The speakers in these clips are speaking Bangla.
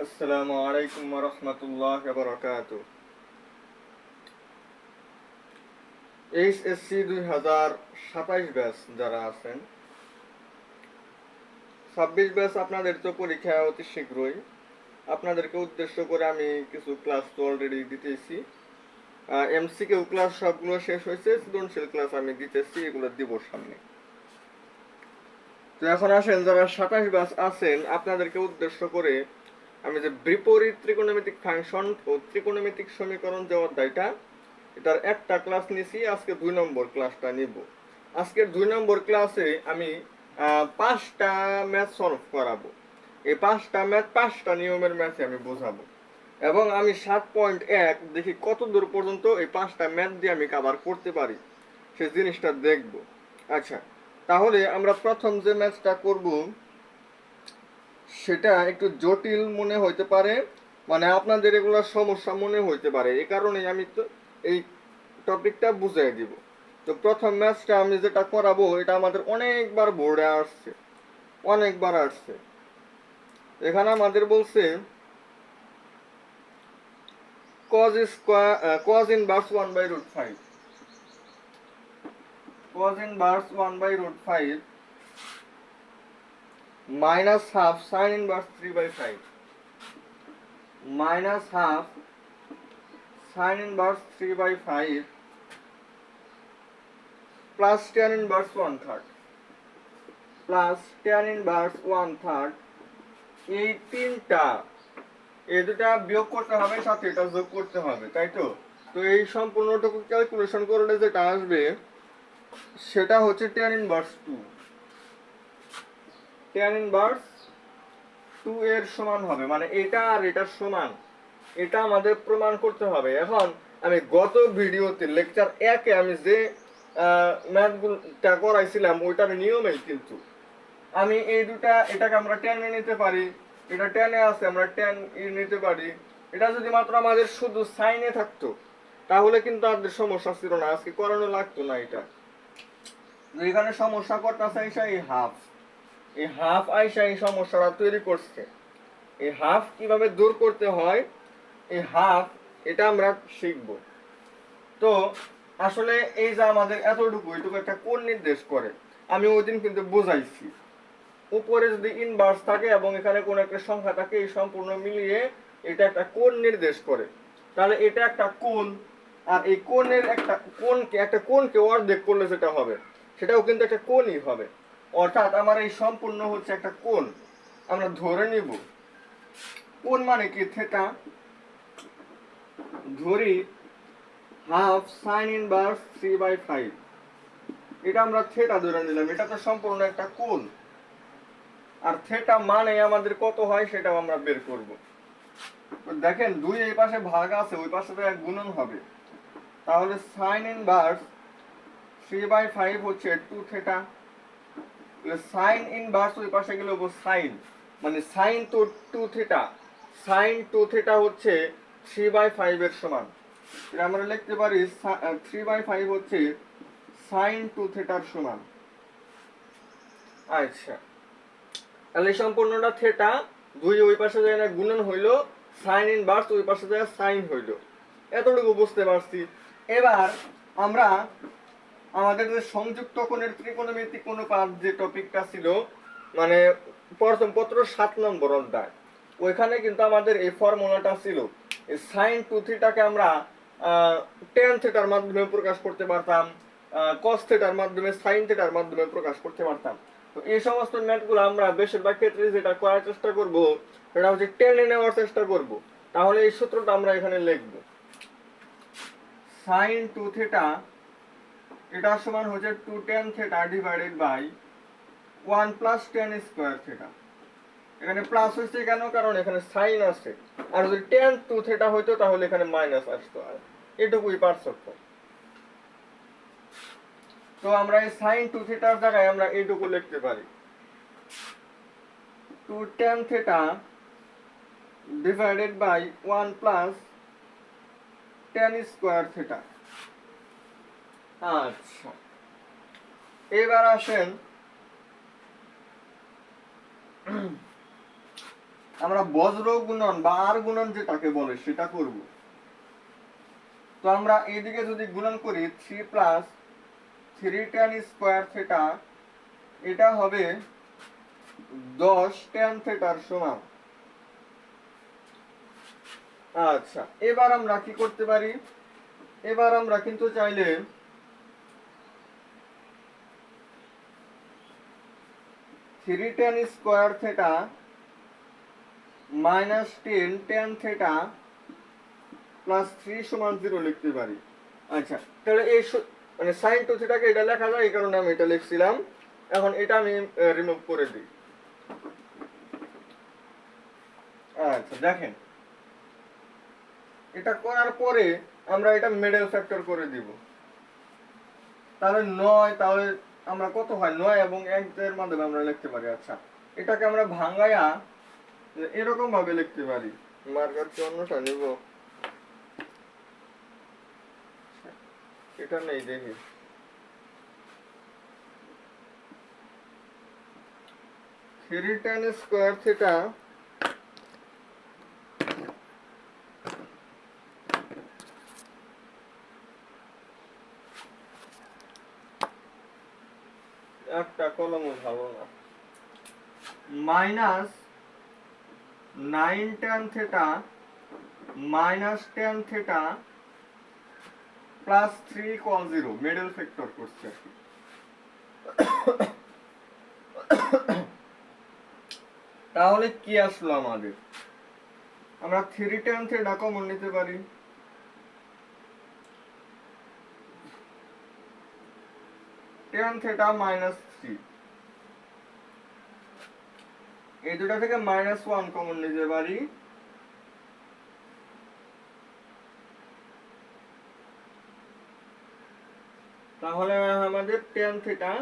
আসসালামু আলাইকুম ওয়া রাহমাতুল্লাহি ওয়া বারাকাতুহু। এইচএসসি 2027 ব্যাচ যারা আছেন, 26 ব্যাচ আপনাদের তো পরীক্ষা অতি শীঘ্রই। আপনাদেরকে উদ্দেশ্য করে আমি কিছু ক্লাস তো অলরেডি দিতেছি। এমসিকিউ ক্লাস সবগুলো শেষ হয়েছে, সৃজনশীল ক্লাস আমি দিতেছি, এগুলো দিব সামনে। তো এখন আসেন, যারা 27 ব্যাচ আছেন আপনাদেরকে উদ্দেশ্য করে আমি যে বিপরীত ত্রিকোণমিতিক ফাংশন ও ত্রিকোণমিতিক সমীকরণ যে অধ্যায়টা, এটার একটা ক্লাস নিছি, আজকে 2 নম্বর ক্লাসটা নিব। আজকের 2 নম্বর ক্লাসে আমি 5টা ম্যাথ সলভ করাবো। এই 5টা ম্যাথ 5টা নিয়মের ম্যাথে আমি বোঝাবো, এবং আমি 7.1 দেখি কত দূর পর্যন্ত এই 5টা ম্যাথ দিয়ে আমি কভার করতে পারি, সে জিনিসটা দেখব। আচ্ছা, তাহলে আমরা প্রথম যে ম্যাথটা করব সেটা একটু জটিল মনে হইতে পারে, মানে আপনাদের এগুলো সমস্যা মনে হইতে পারে, এই কারণে আমি তো এই টপিকটা বুঝিয়ে দিব। তো প্রথম ম্যাথটা আমি যেটা করাবো এটা আমাদের অনেকবার বোর্ডে আসছে, অনেকবার আসছে। এখানে আমাদের বলছে cos inverse 1/√5, cos inverse 1/√5 minus half sin inverse 3/5, minus half sin inverse 3/5 plus tan inverse 1/3, plus tan inverse 1/3। এই তিনটা, এই দুটা বিয়োগ করতে হবে, সাথে এটা যোগ করতে হবে, তাই তো? তো এই সম্পূর্ণটুকু ক্যালকুলেশন করলে যেটা আসবে সেটা হচ্ছে tan inverse 2, tan inverse 2 এর সমান হবে, মানে এটা আর এটার সমান, এটা আমাদের প্রমাণ করতে হবে। এখন আমি গত ভিডিওতে লেকচার 1-এ আমি যে ম্যাথগুলোটা করাইছিলাম ওইটার নিয়মেই কিন্তু আমি এই দুটা, এটাকে আমরা টেনে নিতে পারি, এটা টেনে আছে আমরা টেন নিতে পারি। এটা যদি মাত্র আমাদের শুধু সাইনে থাকতো তাহলে কিন্তু আমাদের সমস্যা ছিল না, আজকে করানো লাগতো না এটা। এখানে সমস্যা করতেছে আইসা এই হাফ, এই হাফ আইসা এই সমস্যাটা তৈরি করছে। এই হাফ কিভাবে দূর করতে হয়, এই হাফ এটা আমরা শিখব। তো আসলে এই যে আমাদের এতটুকু, এটুকু একটা কোণ নির্দেশ করে, আমি ওই দিন কিন্তু বুঝাইছি। উপরে যদি ইনভার্স থাকে এবং এখানে কোন একটা সংখ্যা থাকে, এই সম্পূর্ণ মিলিয়ে এটা একটা কোণ নির্দেশ করে। তাহলে এটা একটা কোণ, আর এই কোণের একটা কোণকে অর্ধেক করলে যেটা হবে সেটাও কিন্তু একটা কোণই হবে। অর্থাৎ আমার এই সম্পূর্ণ হচ্ছে একটা কোণ, আমরা ধরে নিব। কোণ মানে কি? থিটা। ধরি হাফ সাইন ইনভার্স 3/5, এটা আমরা থিটা ধরে নিলাম, এটা তো সম্পূর্ণ একটা কোণ। আর থিটা মানে আমাদের কত হয় সেটাও আমরা বের করব। দেখেন 2 এই পাশে ভাগ আছে, ওই পাশে তো এক গুণন হবে, তাহলে সাইন ইনভার্স 3/5 হচ্ছে 2 থিটা। সাইন ইনভার্স ওই পাশে গেলে সাইন, মানে সাইন তো 2 থিটা, সাইন 2 থিটা হচ্ছে 3/5 এর সমান। এটা আমরা লিখতে পারি 3/5 হচ্ছে সাইন 2 থিটার সমান। আচ্ছা, তাহলে সম্পূর্ণটা থিটা, 2 ওই পাশে যায় না গুণন হইলো, সাইন ইনভার্স ওই পাশে যায় সাইন হইলো, এতটুকু বুঝতে পারছি। এবার আমরা আমাদের যে সংযুক্ত কোণের ত্রিকোণমিতিক অনুপাত যে টপিকটা ছিল, মানে প্রথম পত্র 7 নম্বর অধ্যায়, ওইখানে কিন্তু আমাদের এই ফর্মুলাটা ছিল। এই সাইন 2 থিটাকে আমরা টেন থিটার মাধ্যমে প্রকাশ করতে পারতাম, কস থিটার মাধ্যমে, সাইন থিটার মাধ্যমে প্রকাশ করতে পারতাম। তো এই সমস্ত ম্যাথগুলো আমরা বেশিরভাগ ক্ষেত্রে যেটা করার চেষ্টা করব সেটা হচ্ছে টেনে নেওয়ার চেষ্টা করব। তাহলে এই সূত্রটা আমরা এখানে লিখব, সাইন 2 থিটা এটা সমান হচ্ছে 2 tan theta divided by 1 plus tan square theta. এখানে প্লাস হচ্ছে কেন? কারণ এখানে সাইন আছে, আর যদি tan 2 থিটা হইতো তাহলে এখানে মাইনাস আসতো, আর এটুকুই পার্থক্য। তো আমরা এই সাইন 2 থিটার জায়গায় আমরা এইটুকু লিখতে পারি, 2 tan theta divided by 1 plus tan square theta. আচ্ছা, এবার আসেন আমরা বজ্র গুণন বা আর গুণন যেটাকে বলে সেটা করব। তো আমরা এইদিকে যদি গুণন করি 3 প্লাস 3 tan স্কয়ার থিটা, এটা হবে 10 tan থিটার সমান। আচ্ছা, এবার আমরা কি করতে পারি, এবার আমরা কিন্তু চাইলে 3 tan square theta minus 10 tan theta plus 3 সমান 0 লিখতে পারি। আচ্ছা, তাহলে এই মানে sin 2 থিটাকে এটা লেখা যায়, এই কারণে আমি এটা লিখছিলাম। এখন এটা আমি রিমুভ করে দিই। আচ্ছা দেখেন, এটা করার পরে আমরা এটা মিডল ফ্যাক্টর করে দিব। তাহলে 9, তাহলে আমরা কত হয় 9 এবং 1 এর মাধ্যমে আমরা লিখতে পারি। আচ্ছা, এটাকে আমরা ভাঙায়া এরকম ভাবে লিখতে পারি। মার্কার কি অন্যটা নিব? এটা নেই, দেখি। থ্রি tan স্কয়ার থিটা একটা কলমও ভালো না, minus 9 tan theta minus tan theta plus 3 cos 0 middle factor করছে। তাহলে কি আসলো আমাদের? আমরা 3 tan থিটা কমন নিতে পারি। tan থিটা মাইনাস 3, এই দুটা থেকে মাইনাস 1 কমন নিতে পারি। তাহলে আমাদের tan থিটা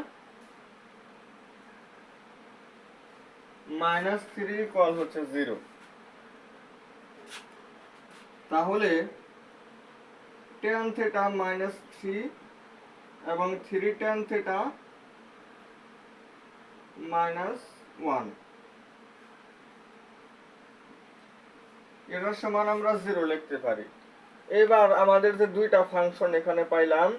মাইনাস 3 কল হচ্ছে 0। তাহলে tan থিটা মাইনাস 3 এবং 3 tan থিটা মাইনাস 1, এটার সমান আমরা 0 লিখতে পারি। এবার আমাদের যে দুইটা ফাংশন এখানে পাইলাম,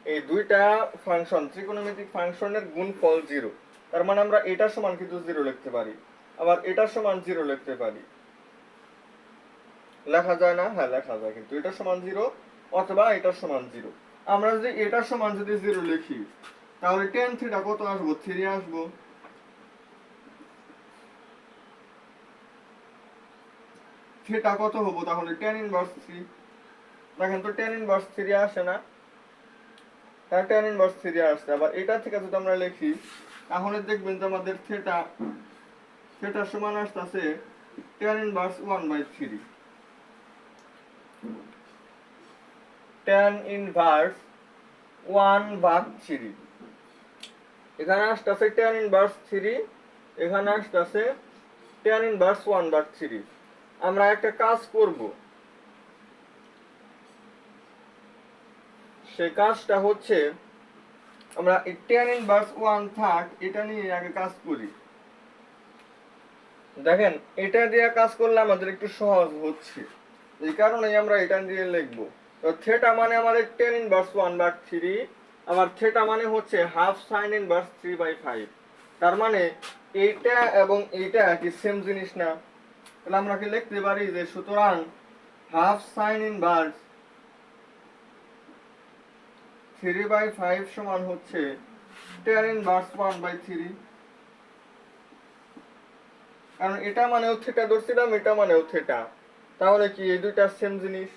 এই দুইটা ফাংশন ত্রিকোণমিতিক ফাংশনের গুণফল 0, তার মানে আমরা এটার সমান কিন্তু 0 লিখতে পারি, আবার এটার সমান 0 লিখতে পারি। লেখা যায় না? হ্যাঁ লেখা যায়, কিন্তু এটার সমান 0 অথবা এটার সমান 0। আমরা যদি এটার সমান যদি 0 লিখি, তাহলে tan থিটা কত আসবো? 3 আসবো। থিটা কত হবো তাহলে? tan inverse 3। দেখেন তো tan ইনভার্স 3 আসে না? তার tan ইনভার্স 3 আসছে। আবার এটা থেকে যদি আমরা লিখি, তাহলে দেখবেন যে আমাদের থিটার সমান আসতেছে tan ইনভার্স 1/3। tan ইনভার্স 1/3, এখানে আসতেছে tan ইনভার্স 3, এখানে আসতেছে tan ইনভার্স 1/3। আমরা একটা কাজ করব, সেই কাজটা হচ্ছে আমরা tan ইনভার্স 1 থাক, এটা নিয়ে আগে কাজ করি। দেখেন, এটা দিয়ে কাজ করলে আমাদের একটু সহজ হচ্ছে, এই কারণেই আমরা এটা দিয়ে লিখব। তো থিটা মানে আমাদের tan ইনভার্স 1/3, আবার থিটা মানে হচ্ছে হাফ sin ইনভার্স 3/5। তার মানে এইটা এবং এইটা কি সেম জিনিস না? তাহলে আমরা কি লিখতে পারি যে সুতরাং হাফ sin ইনভার্স 3/5 সমান হচ্ছে tan ইনভার্স 1/3। কারণ এটা মানেও থিটা ধরছিলাম, এটা মানেও থিটা, তাহলে কি এই দুইটা সেম জিনিস।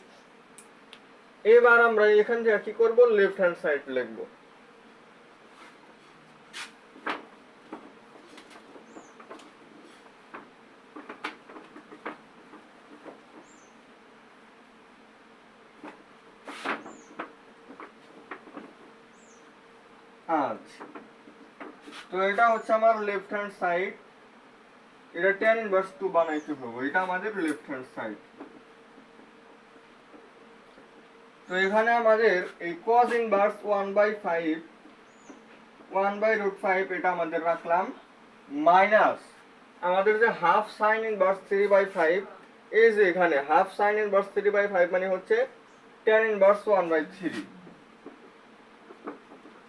এবার আমরা এখান থেকে কি করব? লেফট হ্যান্ড সাইড লিখব। আচ্ছা, তো এটা হচ্ছে আমার লেফট হ্যান্ড সাইড, এটা tan ইনভার্স 2 বানাইতে হবে, এটা আমাদের লেফট হ্যান্ড সাইড। তো এখানে আমাদের এই cos ইনভার্স 1/5 1/√5 এটা আমাদের রাখলাম, মাইনাস আমাদের যে হাফ সাইন ইনভার্স 3/5, এই যে এখানে হাফ সাইন ইনভার্স 3/5 মানে হচ্ছে tan inverse 1/3,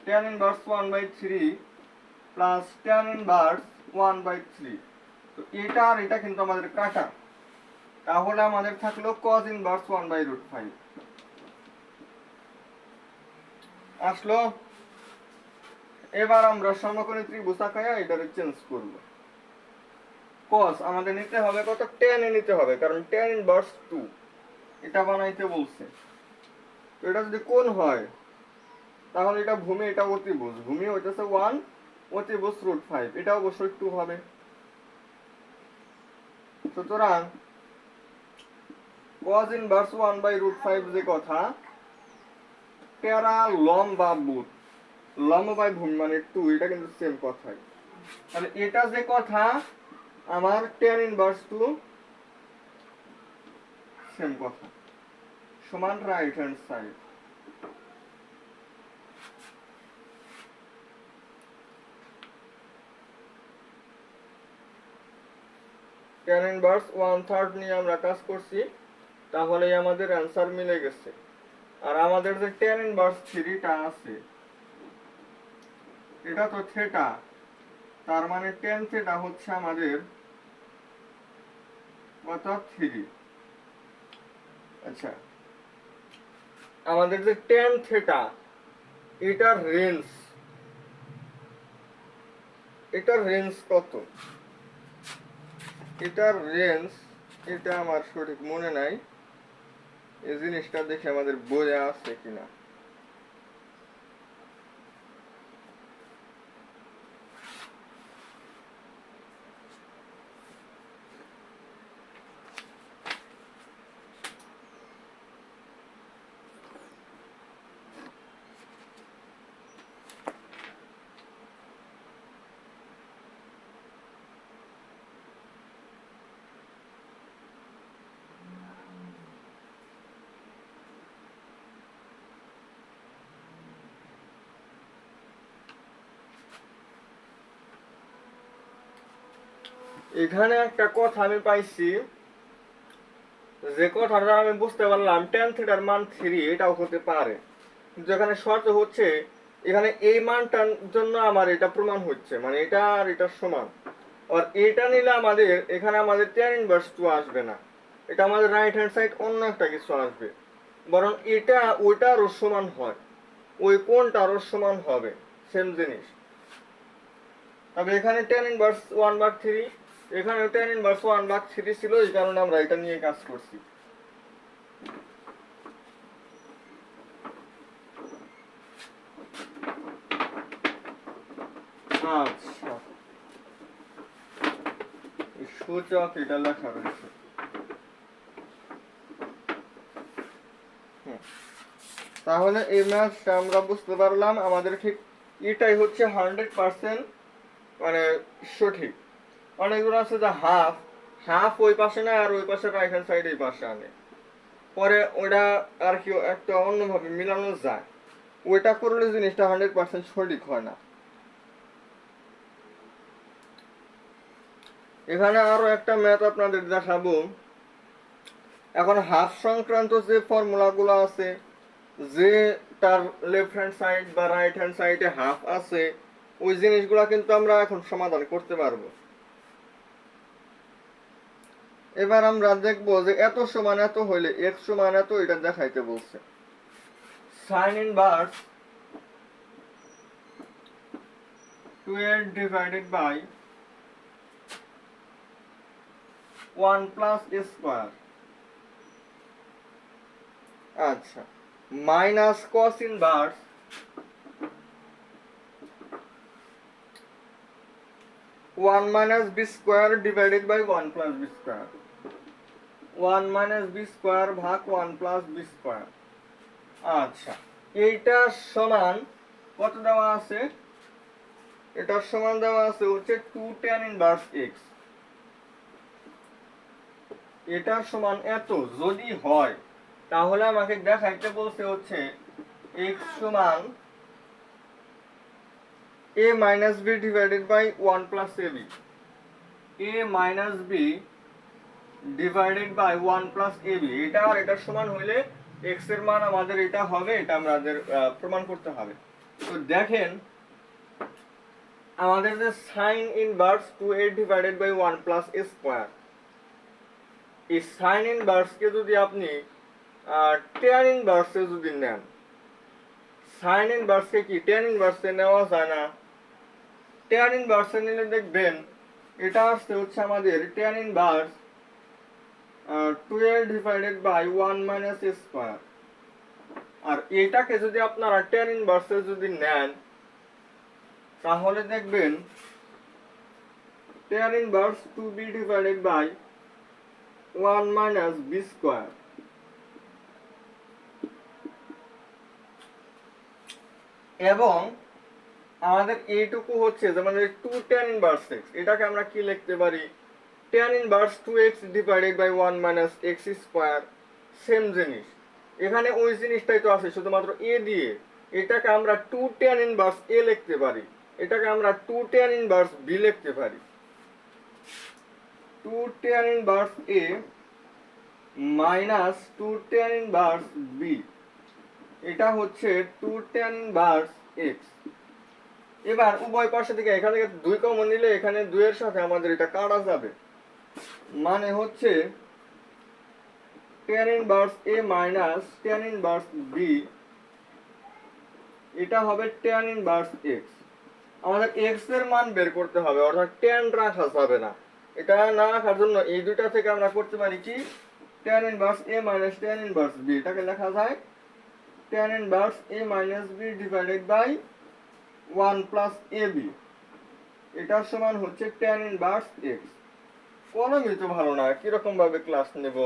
tan inverse 1/3 plus tan inverse 1/3। তো এটা আর এটা কিন্তু আমাদের কাটা, তাহলে আমাদের থাকলো cos ইনভার্স 1/√5 আসলো। এবার আমরা সমকোণী ত্রিভুজ আঁকায়া এটারে চেঞ্জ করব। cos আমাদের নিতে হবে কত, tan এ নিতে হবে, কারণ tan ইনভার্স 2 এটা বানাইতে বলছে। তো এটা যদি কোণ হয় তাহলে এটা ভূমি, এটা অতিভুজ, ভূমি হইতেছে 1, অতিভুজ √5, এটা অবশ্যই 2 হবে। সুতরাং cos ইনভার্স 1/√5 যে কথা, টেরা লম্বা বুট, লম্ব বাই ভূমি মানে 2, এটা কিন্তু সেম কথাই। তাহলে এটা যে কথা আমার tan ইনভার্স 2 সেম কথা, সমান right hand side. tan inverse 1/3 নিয়ে আমরা কাজ করছি, তাহলে আমাদের অ্যান্সার মিলে গেছে। আর আমাদের যে tan ইনভার্স 3 টা আছে, এটা তো থিটা, তার মানে tan থিটা হচ্ছে আমাদের কত, 3। আচ্ছা, আমাদের যে tan থিটা, এটার রেঞ্জ কত, এটার রেঞ্জ, এটা আমার সঠিক মনে নাই, এই জিনিসটা দেখে আমাদের বোঝা আছে কিনা। এখানে একটা কথা আমি পাইছি, যে কথাটা আমি বুঝতে পারলাম tan থিটার মান 3, এটাও হতে পারে, কিন্তু এখানে শর্ত হচ্ছে এখানে এই মানটার জন্য আমার এটা প্রমাণ হচ্ছে, মানে এটা আর এটা সমান। আর এটা নিলে আমাদের এখানে আমাদের tan ইনভার্স 2 আসবে না, এটা আমাদের রাইট হ্যান্ড সাইড অন্য একটা কিছু আসবে, বরং এটা ওইটারও সমান হয়, ওই কোণটারও সমান হবে, সেম জিনিস। তবে এখানে tan ইনভার্স 1/3, এখানে tan ইনভার্স 1/3 ছিল, এই কারণে আমরা এটা নিয়ে কাজ করছি। আচ্ছা, সূচক এটা লেখা রয়েছে। তাহলে এই ম্যাথটা আমরা বুঝতে পারলাম, আমাদের ঠিক এটাই হচ্ছে 100% মানে সঠিক। অনেকগুলো আছে যে হাফ হাফ ওই পাশে না, আর ওই পাশে রাইট হ্যান্ড সাইড এই পাশে আনে, পরে ওটা আর কি একটা অন্যভাবে মিলানো যায়, ওইটা করলে জিনিসটা 100% সঠিক হয় না। এখানে আরো একটা ম্যাথ আপনাদের দেখাবো। এখন হাফ সংক্রান্ত যে ফর্মুলাগুলো আছে, যে তার লেফট হ্যান্ড সাইড বা রাইট হ্যান্ড সাইডে হাফ আছে, ওই জিনিসগুলো কিন্তু আমরা এখন সমাধান করতে পারবো। এবার আমরা দেখবো যে এত সমান এত হইলে x সমান এত, এটা দেখাইতে বলছে। Sine inverse 12 divided by 1 plus square, আচ্ছা, minus cos inverse 1 minus B square divided by 1 plus B square, 1 minus B square ভাগ 1 প্লাস বি স্কোয়ার। আচ্ছা, এইটা সমান কত দেওয়া আছে, এটার সমান দেওয়া আছে হচ্ছে 2 tan ইনভার্স x, এটার সমান এত যদি হয়, তাহলে আমাকে দেখাইতে বলছে হচ্ছে x সমান a minus b divided by 1 plus ab। a minus B divided by 1 plus A B, এটা আর এটার সমান হইলে x এর মান আমাদের এটা হবে, এটা আমাদের প্রমাণ করতে হবে। তো দেখেন আমাদের যে sine inverse 2a divided by 1 plus a square, এই সাইন ইনভার্সকে যদি আপনি tan ইনভার্সে যদি নেন, সাইন ইনভার্সকে কি tan ইনভার্সে নেওয়া যায় না? tan ইনভার্সে নিলে দেখবেন এটা আসছে হচ্ছে আমাদের tan inverse 2a divided by 1 minus a square. আর এটাকে যদি আপনারা tan ইনভার্সে যদি নেন তাহলে দেখবেন tan inverse 2b divided by 1 minus b square. এবং আমাদের এইটুকু হচ্ছে যে মানে 2 tan ইনভার্স x, এটাকে আমরা কি লিখতে পারি? tan inverse 2x divided by 1 minus x square. Same জিনিস এখানে ওই জিনিসটাই তো আছে, শুধুমাত্র a দিয়ে। এটাকে আমরা 2 tan ইনভার্স a লিখতে পারি, এটাকে আমরা 2 tan ইনভার্স b লিখতে পারি। 2 tan inverse a minus 2 tan inverse b, এটা হচ্ছে 2 tan ইনভার্স x। এবার উভয় পাশে থেকে এখান থেকে 2 কমন নিলে এখানে 2 এর সাথে আমাদের এটা কাটা যাবে, মানে হচ্ছে tan inverse a minus tan inverse b, এটা হবে tan ইনভার্স x। আমাদের x এর মান বের করতে হবে, অর্থাৎ tan রাখা যাবে না। এটা না রাখার জন্য এই দুইটা থেকে আমরা করতে পারি কি tan inverse a minus tan inverse b, এটাকে লেখা যায় tan inverse a minus b divided by 1 plus ab, এটার সমান হচ্ছে tan ইনভার্স x। কলমই তো ভালো না, কিরকম ভাবে ক্লাস নেব?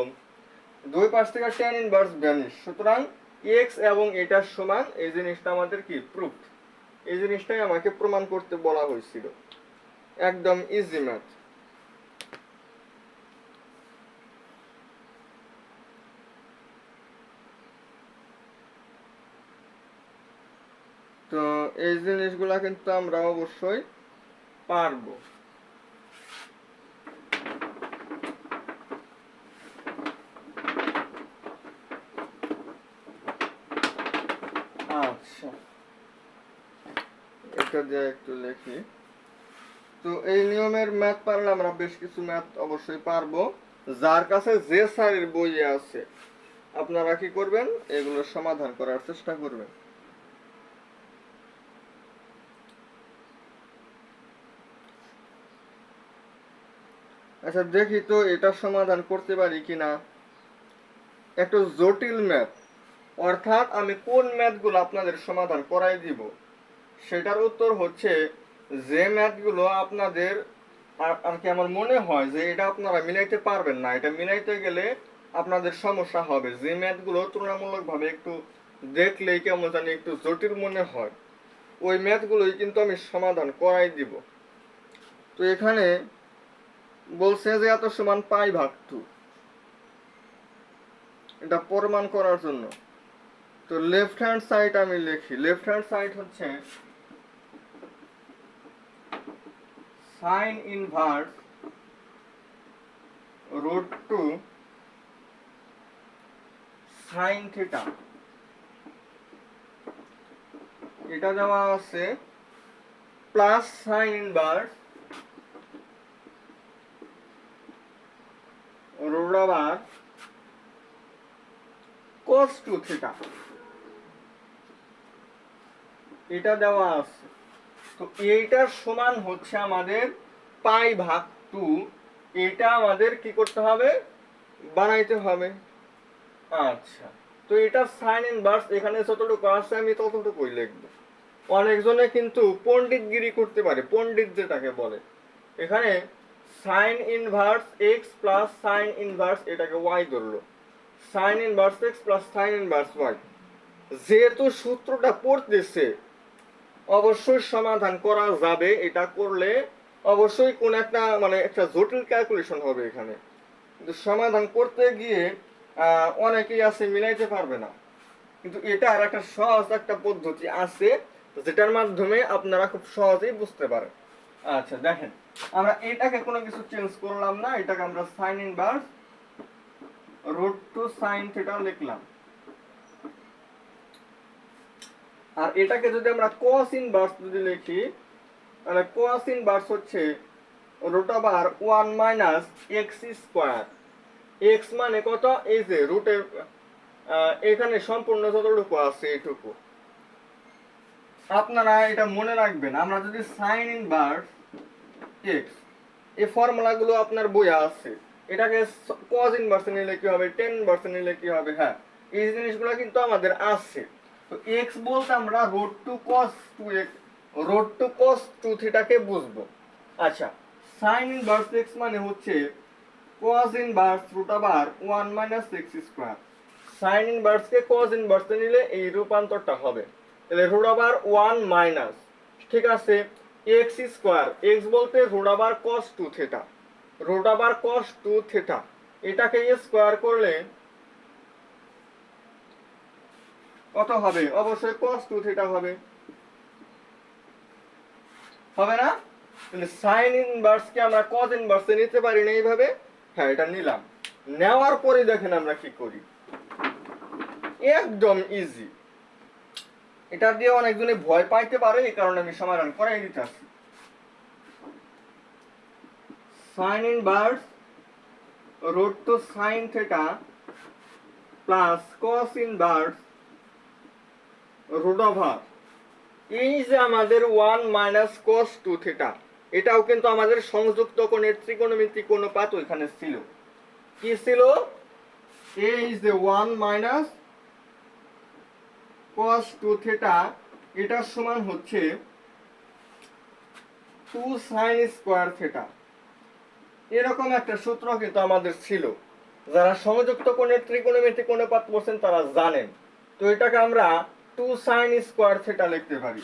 দুই পাশ থেকে tan ইনভার্স ভ্যানিশ, সুতরাং x এবং এটার সমান, এই জিনিসটা আমাদের কি প্রুফ, এই জিনিসটাই আমাকে প্রমাণ করতে বলা হয়েছিল। একদম ইজি ম্যাথ। তো এই জিনিসগুলা কিন্তু আমরা অবশ্যই পারবো। আচ্ছা, এটা দিয়ে একটু লিখি। তো এই নিয়মের ম্যাথ পারলে আমরা বেশ কিছু ম্যাথ অবশ্যই পারবো। যার কাছে যে স্যারের বই আছে আপনারা কি করবেন, এগুলোর সমাধান করার চেষ্টা করবেন। আচ্ছা দেখি তো এটা সমাধান করতে পারি কিনা। একটু জটিল ম্যাথ, অর্থাৎ আমি কোন ম্যাথগুলো আপনাদের সমাধান করাই দিব সেটার উত্তর হচ্ছে যে ম্যাথগুলো আপনাদের আর কি আমার মনে হয় যে এটা আপনারা মিলাইতে পারবেন না, এটা মিলাইতে গেলে আপনাদের সমস্যা হবে, যে ম্যাথগুলো তুলনামূলকভাবে একটু দেখলেই কেমন জানি একটু জটিল মনে হয়, ওই ম্যাথগুলোই কিন্তু আমি সমাধান করাই দিব। তো এখানে বলছে যে এত সমান পাই ভাগ 2, এটা প্রমাণ করার জন্য। তো লেফট হ্যান্ড সাইড আমি লিখি, লেফট হ্যান্ড সাইড হচ্ছে sine inverse root 2 sine theta, এটা দেওয়া আছে plus sine inverse root over cos 2 theta, এটা দেওয়া আছে। তো এইটার সমান হচ্ছে আমাদের পাই ভাগ 2, এটা আমাদের কি করতে হবে, বানাইতে হবে। আচ্ছা, তো এটা সাইন ইনভার্স এখানে যতটুকু আছে আমি ততটুকুই লিখব। অনেকজনে কিন্তু পণ্ডিতগিরি করতে পারে, পণ্ডিত যেটাকে বলে। এখানে sign inverse x plus sine inverse এটাকে y ধরলো, sign inverse x plus sine inverse y। যেহেতু সূত্রটা পড়তেছে অবশ্যই সমাধান করা যাবে, এটা করলে অবশ্যই কোন একটা মানে একটা জটিল ক্যালকুলেশন হবে এখানে, কিন্তু সমাধান করতে গিয়ে অনেকেই আছে মিলাইতে পারবে না। কিন্তু এটা আর একটা সহজ একটা পদ্ধতি আছে যেটার মাধ্যমে আপনারা খুব সহজেই বুঝতে পারেন। আচ্ছা দেখেন, আমরা এটাকে কোনো কিছু চেঞ্জ করলাম না, এটাকে আমরা sine inverse root two sine theta লিখলাম। আর এটাকে যদি আমরা cos ইনভার্স যদি লিখি, তাহলে cos ইনভার্স হচ্ছে root over 1 minus x square. x মানে কত, এই যে রুটের এখানে সম্পূর্ণ যতটুকু আছে এইটুকু। আপনারা এটা মনে রাখবেন, আমরা যদি সাইন ইনভার্স x, এই ফর্মুলাগুলো আপনার বইয়ে আছে, এটাকে cos ইনভার্স নিলে কি হবে, tan ইনভার্স নিলে কি হবে, হ্যাঁ এই জিনিসগুলো কিন্তু আমাদের আছে। তো x বলতে আমরা root two cos 2x, root two cos 2 থিটাকে বুঝবো। আচ্ছা, সাইন ইনভার্স x মানে হচ্ছে cos inverse root over 1 minus x square. Sine inverse কে cos ইনভার্স নিলে এই রূপান্তরটা হবে, তাহলে রুট ওভার 1 মাইনাস, ঠিক আছে, x স্কয়ার, x বলতে root over cos 2 theta, root over cos 2 theta, এটাকে স্কয়ার করলে কত হবে, অবশ্যই cos 2 থিটা হবে, হবে না? তাহলে সাইন ইনভার্স কে আমরা cos ইনভার্সে নিতে পারি না এইভাবে, হ্যাঁ এটা নিলাম। নেওয়ার পরে দেখেন আমরা কি করি, একদম ইজি। এটা দিয়ে অনেকজনে ভয় পাইতে পারে, এই কারণে আমি সমাধান করাই দিতেছি। Sine inverse root two sine theta plus cos inverse root over, এই যে আমাদের 1 মাইনাস cos 2 থিটা, এটাও কিন্তু আমাদের সংযুক্ত কোণের ত্রিকোণমিতিক অনুপাত ওইখানে ছিল। কি ছিল, এই যে 1 মাইনাস cos 2 থিটা, এটার সমান হচ্ছে 2 sin স্কয়ার থিটা। এরকম একটা সূত্র কিন্তু আমাদের ছিল, যারা সংযুক্ত কোণের ত্রিকোণমিতিক অনুপাত পড়ছেন তারা জানেন। তো এটাকে আমরা 2 sin স্কয়ার থিটা লিখতে পারি।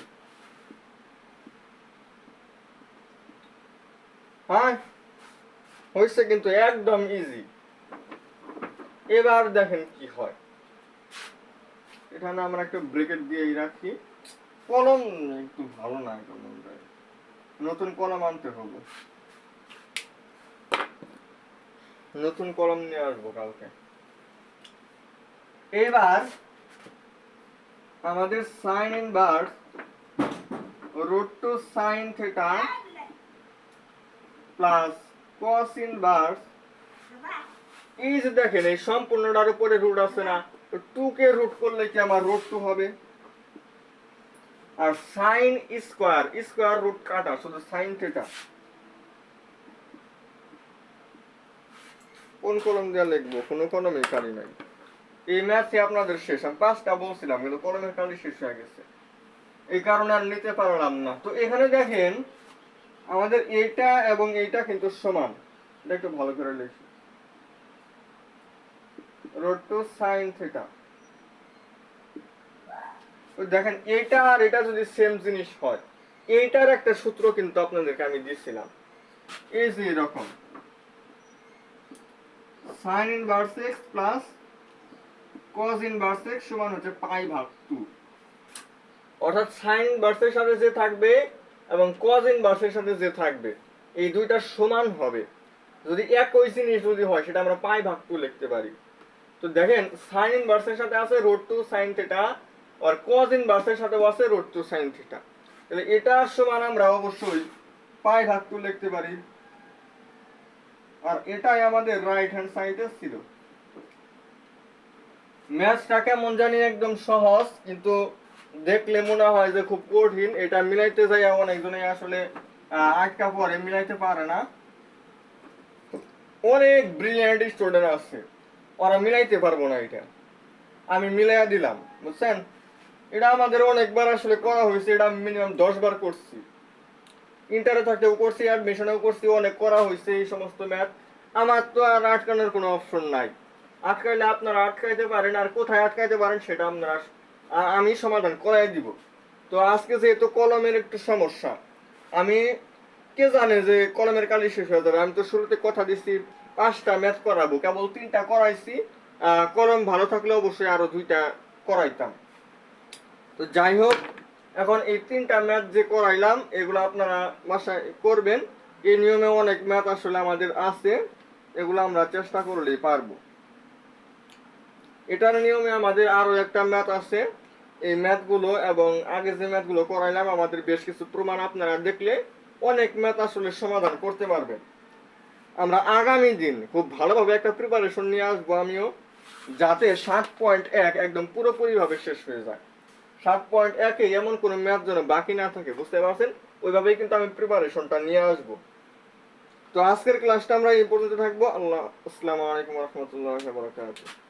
হ্যাঁ হয়েছে, কিন্তু একদম ইজি। এবার দেখেন কি হয়, এখানে আমরা একটা ব্রেকেট দিয়েই রাখি, কলম একটু ভালো না, নতুন কলম আনতে হবে, নতুন কলম নিয়ে আসবো কালকে। এবার আমাদের sine inverse root two sine theta plus cos inverse, এই যে দেখেন এই সম্পূর্ণটার উপরে রুট আছে না, তো 2 কে রুট করলে কি আমার রুট 2 হবে, আর সাইন স্কয়ার, স্কয়ার রুট কাটা, শুধু সাইন থিটা। কোন কলম দিয়ে লিখবো, কোনো কলমের কালি নাই। এই ম্যাথে আপনাদের শেষ, আমি 5টা বলছিলাম কিন্তু কলমের কালি শেষ হয়ে গেছে, এই কারণে আর নিতে পারলাম না। তো এখানে দেখেন আমাদের এইটা এবং এইটা কিন্তু সমান, এটা একটু ভালো করে লিখি, রুট টু সাইন থিটা। দেখেন এইটা আর এটা যদি সেম জিনিস হয়, এইটার একটা সূত্র কিন্তু আপনাদেরকে আমি দিয়েছিলাম, এই যে এরকম sign inverse x plus cos inverse x সমান হচ্ছে পাই ভাগ 2। অর্থাৎ সাইন ইনভার্সের সাথে যে থাকবে এবং cos ইনভার্সের সাথে যে থাকবে, এই দুইটা সমান হবে। যদি একই জিনিস যদি হয় সেটা আমরা পাই ভাগ 2 লিখতে পারি। তো দেখেন সাইন ইনভার্সের সাথে আছে রুট টু সাইন থিটা, আর cos ইনভার্সের সাথে আছে রুট টু সাইন থিটা, তাহলে এটা সমান আমরা অবশ্যই পাই ভাগ 2 লিখতে পারি। আর এটাই আমাদের রাইট হ্যান্ড সাইডে ছিল। ম্যাথটা কেমন জানি একদম সহজ, কিন্তু দেখলে মনে হয় যে খুব কঠিন। এটা মিলাইতে যাই অনেকজনে আসলে আটকা পরে, মিলাইতে পারে না। অনেক ব্রিলিয়ান্ট স্টুডেন্ট আছে, ওরা মিলাইতে পারবো না, এটা আমি মিলাইয়া দিলাম, বুঝছেন। এটা আমাদের অনেকবার আসলে করা হয়েছে, এটা মিনিমাম 10 বার করছি, ইন্টারে থাকতেও করছি, অ্যাডমিশনেও করছি, অনেক করা হয়েছে এই সমস্ত ম্যাথ। আমার তো আর আটকানোর কোনো অপশন নাই, আটকাইলে আপনারা আটকাইতে পারেন, আর কোথায় আটকাইতে পারেন সেটা আপনারা আমি সমাধান করাই দিব। তো আজকে যেহেতু কলমের একটু সমস্যা, আমি কে জানে যে কলমের কালি শেষ হয়ে যাবে। আমি তো শুরুতে কথা দিচ্ছি 5টা ম্যাথ করাবো, কেবল 3টা করাইছি, কলম ভালো থাকলে অবশ্যই আরো 2টা করাইতাম। তো যাই হোক, এখন এই 3টা ম্যাথ যে করাইলাম এগুলো আপনারা বাসায় করবেন, এই নিয়মে অনেক ম্যাথ আসলে আমাদের আছে, এগুলো আমরা চেষ্টা করলেই পারবো। এটার নিয়মে আমাদের আরো একটা ম্যাথ আছে, এই ম্যাথগুলো এবং আগে যে ম্যাথগুলো করাইলাম আমাদের বেশ কিছু প্রমাণ আপনারা দেখলে অনেক ম্যাথ আসলে সমাধান করতে পারবেন। আমরা আগামী দিন খুব ভালোভাবে একটা প্রিপারেশন নিয়ে আসবো আমিও, যাতে 7.1 একদম পুরোপুরিভাবে শেষ হয়ে যায়। 7.1 এমন কোনো ম্যাথ যেন বাকি না থাকে, বুঝতে পারছেন? ওইভাবেই কিন্তু আমি প্রিপারেশনটা নিয়ে আসবো। তো আজকের ক্লাসটা আমরা এই পর্যন্ত থাকবো। আসসালামু আলাইকুম ওয়া রাহমাতুল্লাহি ওয়া বারাকাতুহু।